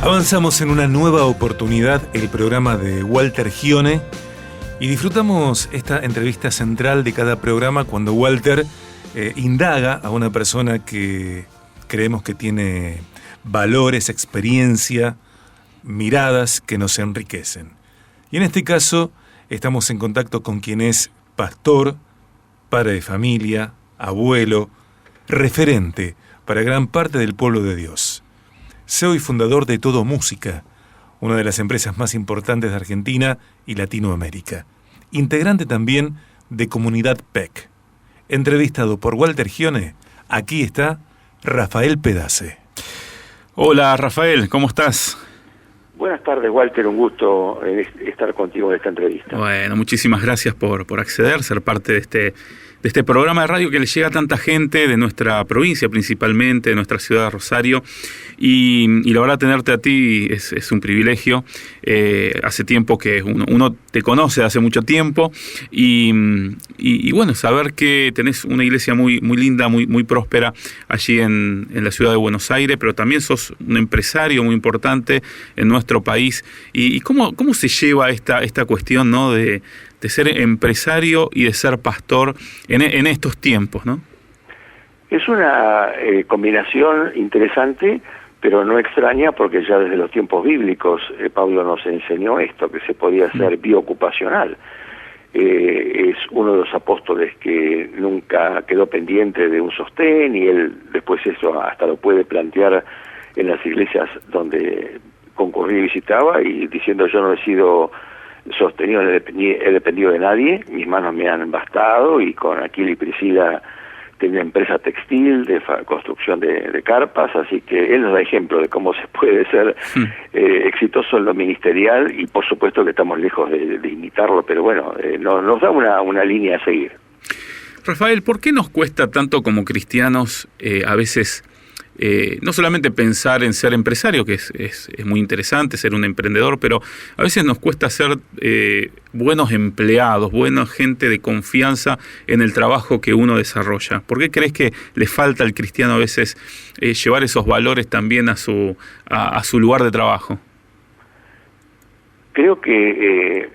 Avanzamos en una nueva oportunidad, el programa de Walter Gione, y disfrutamos esta entrevista central de cada programa cuando Walter indaga a una persona que creemos que tiene valores, experiencia, miradas que nos enriquecen. Y en este caso estamos en contacto con quien es pastor, padre de familia, abuelo, referente para gran parte del pueblo de Dios. CEO y fundador de Todo Música, una de las empresas más importantes de Argentina y Latinoamérica. Integrante también de Comunidad PEC. Entrevistado por Walter Gione, aquí está Rafael Pedace. Hola Rafael, ¿cómo estás? Buenas tardes, Walter, un gusto estar contigo en esta entrevista. Bueno, muchísimas gracias por acceder, ser parte de este programa de radio que le llega a tanta gente de nuestra provincia principalmente, de nuestra ciudad de Rosario, y la verdad tenerte a ti es un privilegio. Hace tiempo que uno te conoce, hace mucho tiempo, y bueno, saber que tenés una iglesia muy, muy linda, muy próspera allí en la ciudad de Buenos Aires, pero también sos un empresario muy importante en nuestro país. ¿Y cómo se lleva esta cuestión, ¿no?, de ser empresario y de ser pastor en estos tiempos, ¿no? Es una combinación interesante, pero no extraña, porque ya desde los tiempos bíblicos Pablo nos enseñó esto, que se podía ser biocupacional. Es uno de los apóstoles que nunca quedó pendiente de un sostén, y él después eso hasta lo puede plantear en las iglesias donde concurría y visitaba, y diciendo: yo no he sido sostenido, he dependido de nadie, mis manos me han bastado, y con Aquila y Priscila tenía empresa textil, de construcción de carpas, así que él nos da ejemplo de cómo se puede ser exitoso en lo ministerial, y por supuesto que estamos lejos de imitarlo, pero bueno, nos da una línea a seguir. Rafael, ¿por qué nos cuesta tanto como cristianos a veces no solamente pensar en ser empresario, que es muy interesante ser un emprendedor, pero a veces nos cuesta ser buenos empleados, buena gente de confianza en el trabajo que uno desarrolla? ¿Por qué crees que le falta al cristiano a veces llevar esos valores también a su lugar de trabajo? Creo que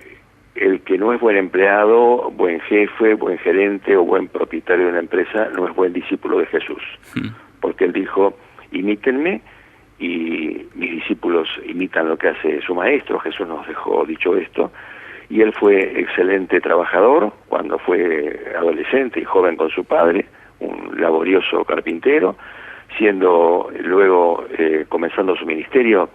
el que no es buen empleado, buen jefe, buen gerente o buen propietario de una empresa no es buen discípulo de Jesús. Porque él dijo: imítenme, y mis discípulos imitan lo que hace su maestro. Jesús nos dejó dicho esto, y él fue excelente trabajador cuando fue adolescente y joven con su padre, un laborioso carpintero. Siendo luego, comenzando su ministerio,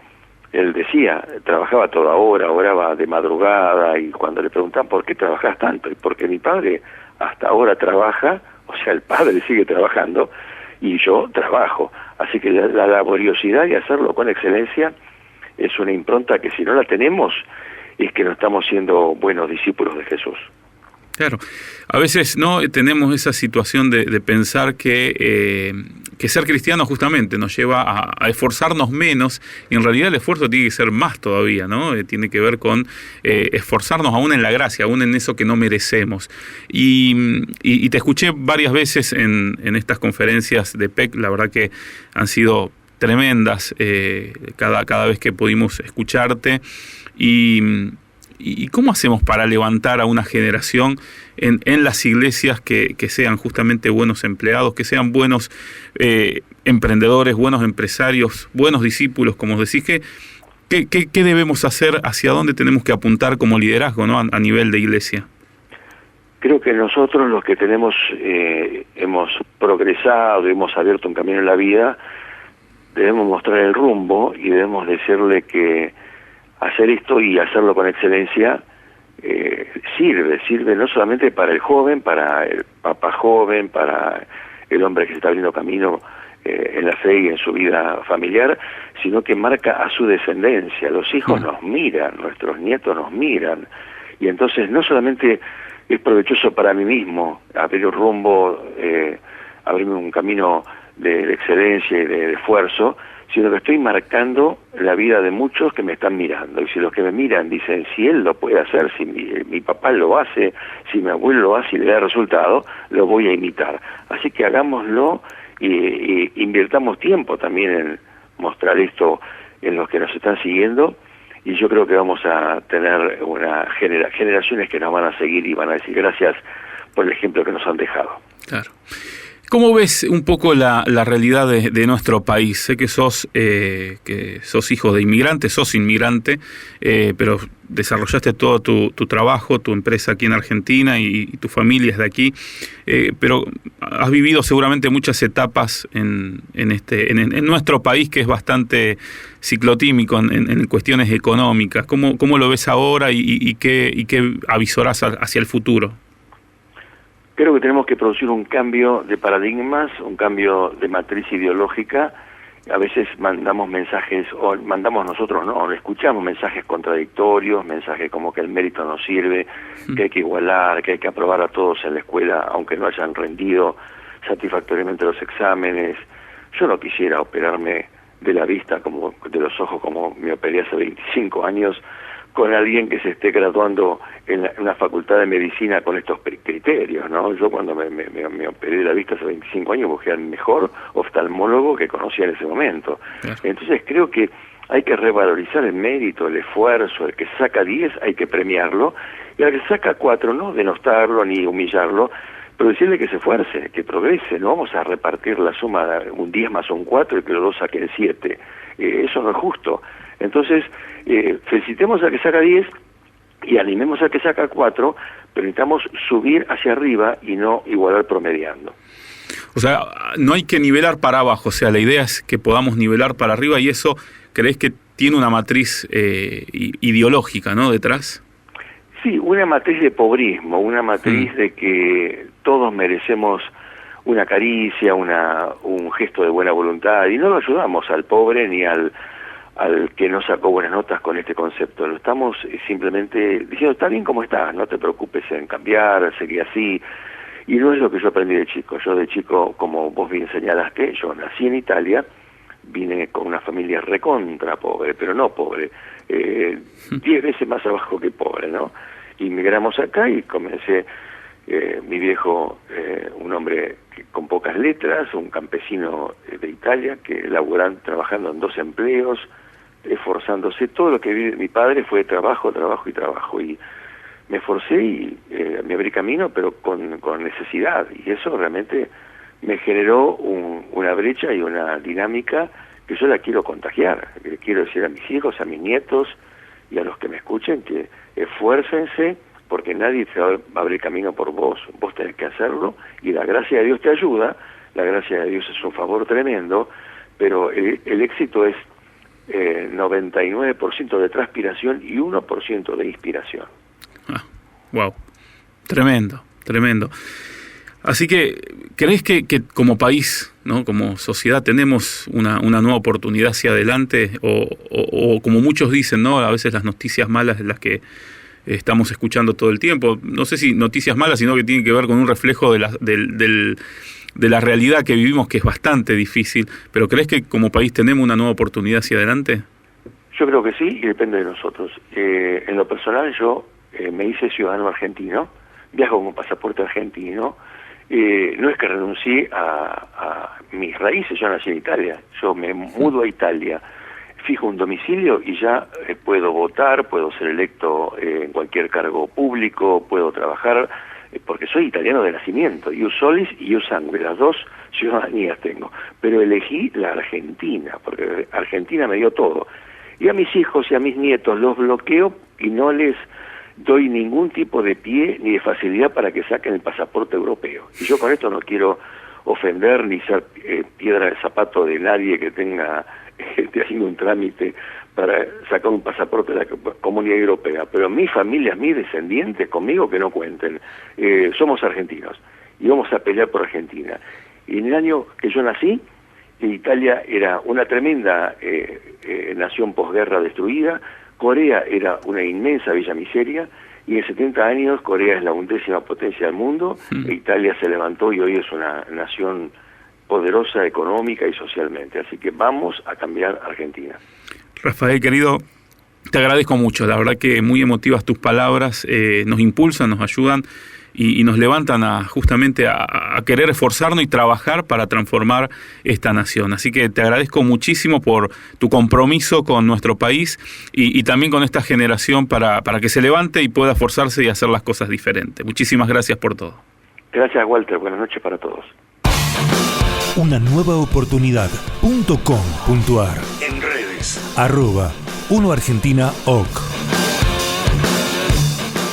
él decía, trabajaba toda hora, oraba de madrugada, y cuando le preguntaban: ¿por qué trabajas tanto? Y porque mi padre hasta ahora trabaja, o sea, el padre sigue trabajando, y yo trabajo. Así que la laboriosidad y hacerlo con excelencia es una impronta que, si no la tenemos, es que no estamos siendo buenos discípulos de Jesús. Claro, a veces no tenemos esa situación de pensar que ser cristiano justamente nos lleva a esforzarnos menos, y en realidad el esfuerzo tiene que ser más todavía, ¿no? Tiene que ver con esforzarnos aún en la gracia, aún en eso que no merecemos. Y te escuché varias veces en estas conferencias de PEC, la verdad que han sido tremendas cada vez que pudimos escucharte. ¿Y cómo hacemos para levantar a una generación en las iglesias que sean justamente buenos empleados, que sean buenos emprendedores, buenos empresarios, buenos discípulos, como decís? ¿Qué debemos hacer? ¿Hacia dónde tenemos que apuntar como liderazgo, ¿no?, a nivel de iglesia? Creo que nosotros, los que hemos progresado, hemos abierto un camino en la vida, debemos mostrar el rumbo, y debemos decirle que hacer esto y hacerlo con excelencia sirve no solamente para el joven, para el papá joven, para el hombre que se está abriendo camino en la fe y en su vida familiar, sino que marca a su descendencia. Los hijos nos miran, nuestros nietos nos miran, y entonces no solamente es provechoso para mí mismo abrir un rumbo, abrirme un camino de excelencia y de esfuerzo, sino que estoy marcando la vida de muchos que me están mirando. Y si los que me miran dicen: si él lo puede hacer, si mi papá lo hace, si mi abuelo lo hace y le da resultado, lo voy a imitar. Así que hagámoslo, y invirtamos tiempo también en mostrar esto en los que nos están siguiendo, y yo creo que vamos a tener generaciones que nos van a seguir y van a decir gracias por el ejemplo que nos han dejado. Claro. ¿Cómo ves un poco la realidad de nuestro país? Sé que sos hijo de inmigrantes, sos inmigrante, pero desarrollaste todo tu trabajo, tu empresa aquí en Argentina y tu familia es de aquí, pero has vivido seguramente muchas etapas en nuestro país, que es bastante ciclotímico en cuestiones económicas. ¿Cómo lo ves ahora y qué avisorás hacia el futuro? Creo que tenemos que producir un cambio de paradigmas, un cambio de matriz ideológica. A veces mandamos mensajes, o mandamos nosotros, no, escuchamos mensajes contradictorios, mensajes como que el mérito no sirve, que hay que igualar, que hay que aprobar a todos en la escuela, aunque no hayan rendido satisfactoriamente los exámenes. Yo no quisiera operarme de la vista, como de los ojos, como me operé hace 25 años, con alguien que se esté graduando en una facultad de medicina con estos criterios, ¿no? Yo cuando me operé de la vista hace 25 años busqué al mejor oftalmólogo que conocía en ese momento. Claro. Entonces creo que hay que revalorizar el mérito, el esfuerzo. El que saca 10 hay que premiarlo, y al que saca 4 no denostarlo ni humillarlo, pero decirle que se esfuerce, que progrese. No vamos a repartir la suma de un 10 más un 4 y que los dos saquen 7. Eso no es justo. Entonces, felicitemos al que saca 10 y animemos al que saca 4, pero necesitamos subir hacia arriba y no igualar promediando. O sea, no hay que nivelar para abajo, o sea, la idea es que podamos nivelar para arriba, y eso, ¿crees que tiene una matriz ideológica, ¿no?, detrás? Sí, una matriz de pobrismo, una matriz de que todos merecemos una caricia, un gesto de buena voluntad, y no lo ayudamos al pobre ni al que no sacó buenas notas con este concepto. Lo estamos simplemente diciendo, está bien como estás, no te preocupes en cambiar, seguir así. Y no es lo que yo aprendí de chico. Yo de chico, como vos bien señalaste, yo nací en Italia, vine con una familia recontra pobre, pero no pobre, 10 veces más abajo que pobre, ¿no? Inmigramos acá y comencé, mi viejo, un hombre con pocas letras, un campesino de Italia, que laburando, trabajando en 2 empleos, esforzándose. Todo lo que vi mi padre fue trabajo, trabajo y trabajo, y me esforcé y me abrí camino, pero con necesidad, y eso realmente me generó una brecha y una dinámica que yo la quiero contagiar. Le quiero decir a mis hijos, a mis nietos y a los que me escuchen que esfuércense, porque nadie te va a abrir camino por vos tenés que hacerlo, y la gracia de Dios te ayuda. La gracia de Dios es un favor tremendo, pero el éxito es 99% de transpiración y 1% de inspiración. Wow, tremendo. Así que, ¿crees que como país, ¿no?, como sociedad, tenemos una nueva oportunidad hacia adelante? O como muchos dicen, ¿no?, a veces las noticias malas de las que estamos escuchando todo el tiempo, no sé si noticias malas, sino que tienen que ver con un reflejo de la realidad que vivimos, que es bastante difícil, pero ¿crees que como país tenemos una nueva oportunidad hacia adelante? Yo creo que sí, y depende de nosotros. En lo personal, yo me hice ciudadano argentino, viajo con pasaporte argentino. No es que renuncié a mis raíces. Yo nací en Italia, yo me mudo a Italia, fijo un domicilio y ya puedo votar, puedo ser electo en cualquier cargo público, puedo trabajar, porque soy italiano de nacimiento, ius solis y ius sanguis, las 2 ciudadanías tengo, pero elegí la Argentina, porque Argentina me dio todo, y a mis hijos y a mis nietos los bloqueo y no les doy ningún tipo de pie ni de facilidad para que saquen el pasaporte europeo. Y yo con esto no quiero ofender ni ser piedra de zapato de nadie que esté haciendo un trámite para sacar un pasaporte de la Comunidad Europea, pero mi familia, mis descendientes, conmigo que no cuenten. Somos argentinos y vamos a pelear por Argentina. Y en el año que yo nací, Italia era una tremenda nación posguerra destruida, Corea era una inmensa villa miseria, y en 70 años Corea es la 11ª potencia del mundo, e Italia se levantó y hoy es una nación poderosa económica y socialmente. Así que vamos a cambiar Argentina. Rafael, querido, te agradezco mucho. La verdad que muy emotivas tus palabras, nos impulsan, nos ayudan, y nos levantan justamente a querer esforzarnos y trabajar para transformar esta nación. Así que te agradezco muchísimo por tu compromiso con nuestro país y también con esta generación para que se levante y pueda esforzarse y hacer las cosas diferentes. Muchísimas gracias por todo. Gracias, Walter. Buenas noches para todos. Una nueva oportunidad.com.ar. En redes. @unoargentinaoc.